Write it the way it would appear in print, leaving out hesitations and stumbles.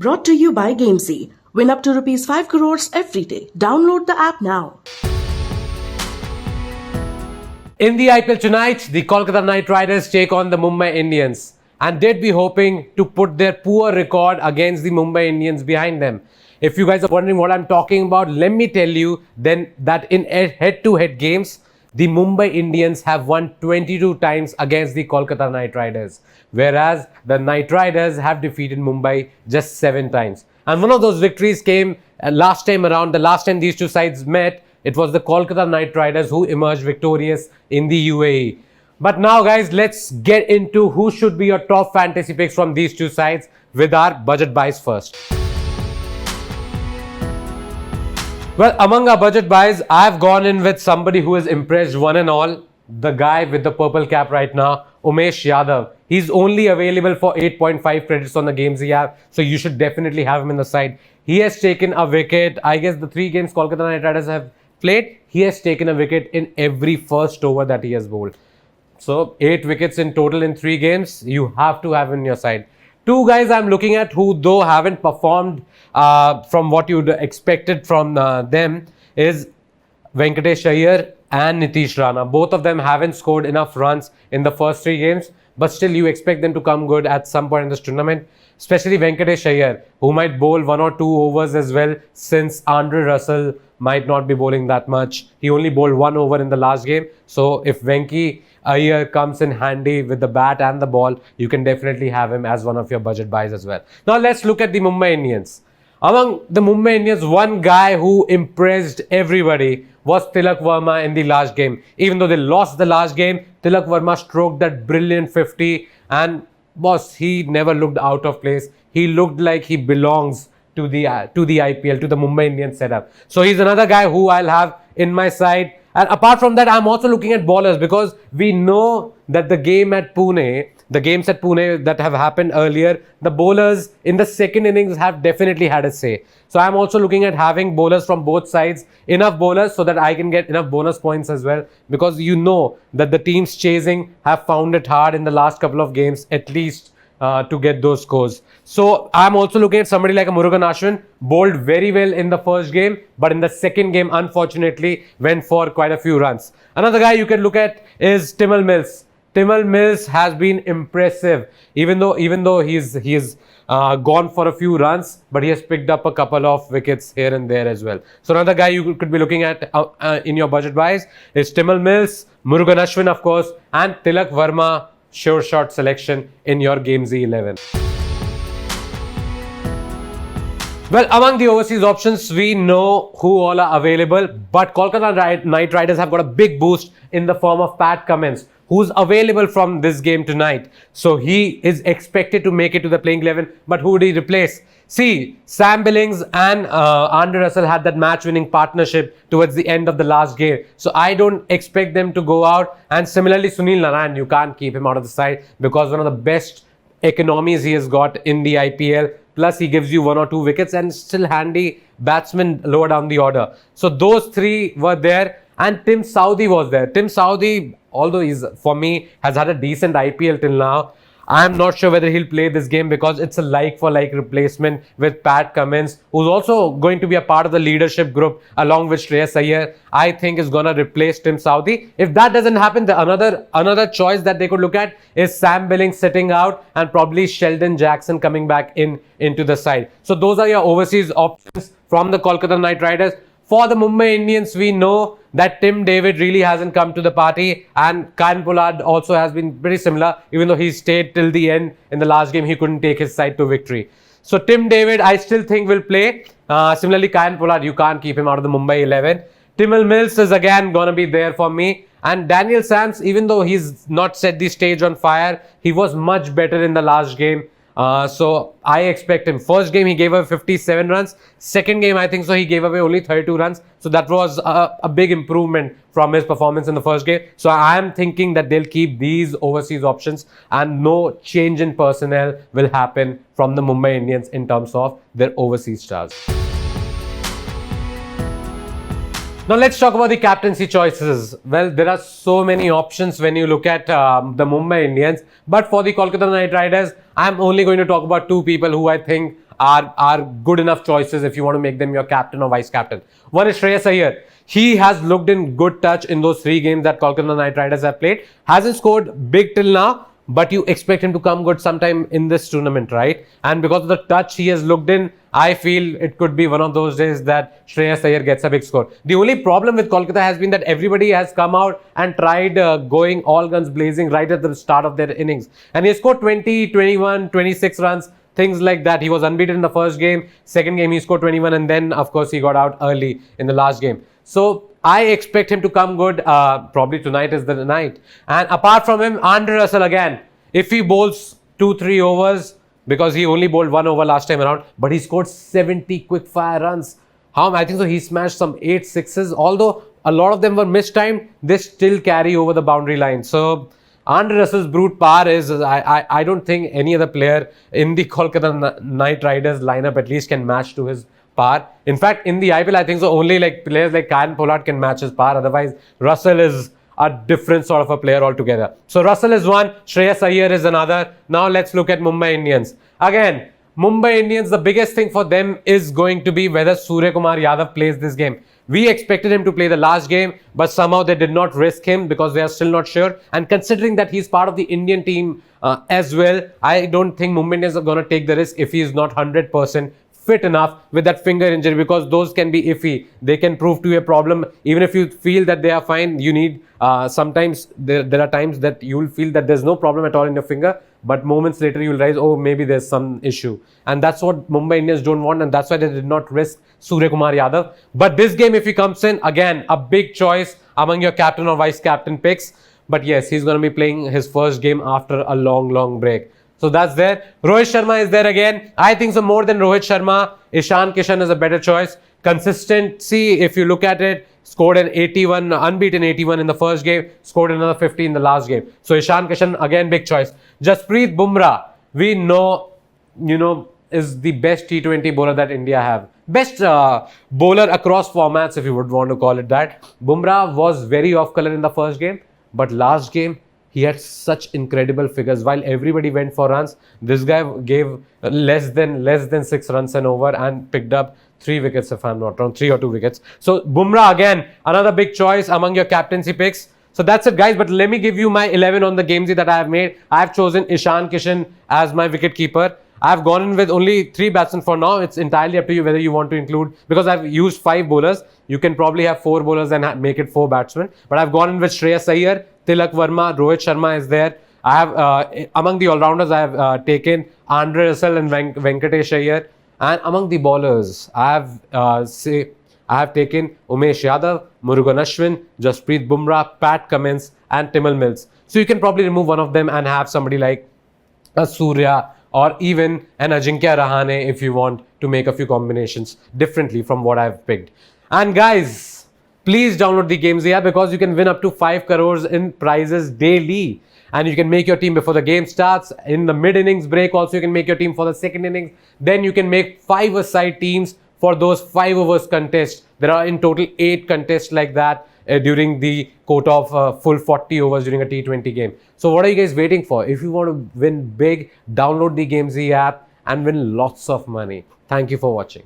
Brought to you by Gamezy. Win up to rupees 5 crores every day. Download the app now. In the IPL tonight, the Kolkata Knight Riders take on the Mumbai Indians, and they'd be hoping to put their poor record against the Mumbai Indians behind them. If you guys are wondering what I'm talking about, let me tell you then that in head-to-head games, the Mumbai Indians have won 22 times against the Kolkata Knight Riders, whereas the Knight Riders have defeated Mumbai just 7 times. And one of those victories came last time around. The last time these two sides met, it was the Kolkata Knight Riders who emerged victorious in the UAE. But now, guys, let's get into who should be your top fantasy picks from these two sides with our budget buys first. Well, among our budget buys, I've gone in with somebody who has impressed one and all. The guy with the purple cap right now, Umesh Yadav. He's only available for 8.5 credits on the Gamezy app, so you should definitely have him in the side. He has taken a wicket. I guess the 3 games Kolkata Knight Riders have played, he has taken a wicket in every first over that he has bowled. So 8 wickets in total in 3 games. You have to have in your side. 2 guys I'm looking at who though haven't performed from what you'd expected from them is Venkatesh Shahi and Nitish Rana. Both of them haven't scored enough runs in the first 3 games, but still you expect them to come good at some point in this tournament. Especially Venkatesh Shahi, who might bowl 1 or 2 overs as well, since Andre Russell might not be bowling that much. He only bowled 1 over in the last game. So if Venki Iyer comes in handy with the bat and the ball, you can definitely have him as one of your budget buys as well. Now let's look at the Mumbai Indians. Among the Mumbai Indians, one guy who impressed everybody was Tilak Verma in the last game. Even though they lost the last game, Tilak Verma stroked that brilliant 50, and boss, he never looked out of place. He looked like he belongs to the IPL, to the Mumbai Indians setup. So he's another guy who I'll have in my side. And apart from that, I'm also looking at bowlers, because we know that the games at Pune that have happened earlier, the bowlers in the second innings have definitely had a say. So I'm also looking at having bowlers from both sides, enough bowlers so that I can get enough bonus points as well, because you know that the teams chasing have found it hard in the last couple of games at least to get those scores. So I'm also looking at somebody like a Murugan Ashwin, bowled very well in the first game, but in the second game, unfortunately, went for quite a few runs. Another guy you can look at is Timil Mills. Timil Mills has been impressive, even though he's gone for a few runs, but he has picked up a couple of wickets here and there as well. So another guy you could be looking at in your budget buys is Timil Mills, Murugan Ashwin, of course, and Tilak Verma. Sure shot selection in your Gamezy 11. Well, among the overseas options, we know who all are available, but Kolkata Knight Riders have got a big boost in the form of Pat Cummins, who's available from this game tonight. So he is expected to make it to the playing 11, but who would he replace? See, Sam Billings and Andre Russell had that match-winning partnership towards the end of the last game. So I don't expect them to go out. And similarly, Sunil Narine, you can't keep him out of the side, because one of the best economies he has got in the IPL. Plus, he gives you 1 or 2 wickets and still handy batsmen lower down the order. So those 3 were there, and Tim Southee was there. Tim Southee, although he's, for me, has had a decent IPL till now, I'm not sure whether he'll play this game, because it's a like-for-like replacement with Pat Cummins, who's also going to be a part of the leadership group along with Shreyas Iyer. I think is going to replace Tim Southee. If that doesn't happen, the another choice that they could look at is Sam Billings sitting out and probably Sheldon Jackson coming back into the side. So those are your overseas options from the Kolkata Knight Riders. For the Mumbai Indians, we know that Tim David really hasn't come to the party, and Kyan Pollard also has been pretty similar. Even though he stayed till the end in the last game, he couldn't take his side to victory. So Tim David, I still think will play. Similarly, Kyan Pollard, you can't keep him out of the Mumbai 11. Timil Mills is again going to be there for me. And Daniel Sams, even though he's not set the stage on fire, he was much better in the last game. So I expect him. First game, he gave away 57 runs. Second game, I think so, he gave away only 32 runs. So that was a big improvement from his performance in the first game. So I am thinking that they'll keep these overseas options and no change in personnel will happen from the Mumbai Indians in terms of their overseas stars. Now let's talk about the captaincy choices. Well, there are so many options when you look at the Mumbai Indians. But for the Kolkata Knight Riders, I'm only going to talk about two people who I think are good enough choices if you want to make them your captain or vice captain. One is Shreyas Iyer. He has looked in good touch in those 3 games that Kolkata Knight Riders have played. Hasn't scored big till now, but you expect him to come good sometime in this tournament, right? And because of the touch he has looked in, I feel it could be one of those days that Shreyas Iyer gets a big score. The only problem with Kolkata has been that everybody has come out and tried going all guns blazing right at the start of their innings. And he scored 20, 21, 26 runs, things like that. He was unbeaten in the first game. Second game, he scored 21. And then, of course, he got out early in the last game. So I expect him to come good. Probably tonight is the night. And apart from him, Andre Russell again. If he bowls 2-3 overs, because he only bowled 1 over last time around, but he scored 70 quick fire runs. I think so. He smashed some 8 sixes. Although a lot of them were mistimed, they still carry over the boundary line. So Andre Russell's brute power is, I don't think any other player in the Kolkata Knight Riders lineup at least can match to his power. In fact, in the IPL, I think so only like players like Kyle Pollard can match his power. Otherwise, Russell is a different sort of a player altogether. So Russell is one, Shreyas Iyer is another. Now let's look at Mumbai Indians. Again, Mumbai Indians, the biggest thing for them is going to be whether Surya Kumar Yadav plays this game. We expected him to play the last game, but somehow they did not risk him because they are still not sure. And considering that he's part of the Indian team as well, I don't think Mumbai Indians are going to take the risk if he is not 100% fit enough with that finger injury, because those can be iffy. They can prove to be a problem. Even if you feel that they are fine, you need sometimes there are times that you will feel that there's no problem at all in your finger, but moments later you will realize, oh, maybe there's some issue. And that's what Mumbai Indians don't want, and that's why they did not risk Surya Kumar Yadav. But this game, if he comes in, again, a big choice among your captain or vice captain picks. But yes, he's going to be playing his first game after a long break. So that's there. Rohit Sharma is there again. I think so more than Rohit Sharma, Ishan Kishan is a better choice. Consistency, if you look at it, scored an 81, unbeaten 81 in the first game, scored another 50 in the last game. So Ishan Kishan, again, big choice. Jasprit Bumrah, we know, is the best T20 bowler that India have. Best bowler across formats, if you would want to call it that. Bumrah was very off color in the first game, but last game, he had such incredible figures. While everybody went for runs, this guy gave less than 6 runs and over and picked up 3 wickets, if I'm not wrong, 3 or 2 wickets. So Bumrah again, another big choice among your captaincy picks. So that's it, guys. But let me give you my 11 on the Gamezy that I have made. I have chosen Ishan Kishan as my wicket keeper. I've gone in with only 3 batsmen for now. It's entirely up to you whether you want to include, because I've used 5 bowlers. You can probably have 4 bowlers and make it 4 batsmen. But I've gone in with Shreyas Iyer, Tilak Verma, Rohit Sharma is there. I have among the all-rounders, I have taken Andre Russell and Venkatesh Shahi. And among the bowlers, I have taken Umesh Yadav, Murugan Ashwin, Jasprit Bumrah, Pat Cummins, and Timil Mills. So you can probably remove one of them and have somebody like a Surya or even an Ajinkya Rahane if you want to make a few combinations differently from what I've picked. And guys, please download the Gamezy app, because you can win up to 5 crores in prizes daily. And you can make your team before the game starts. In the mid-innings break also, you can make your team for the second innings. Then you can make 5-a-side teams for those 5 overs contests. There are in total 8 contests like that during the quota of full 40 overs during a T20 game. So what are you guys waiting for? If you want to win big, download the Gamezy app and win lots of money. Thank you for watching.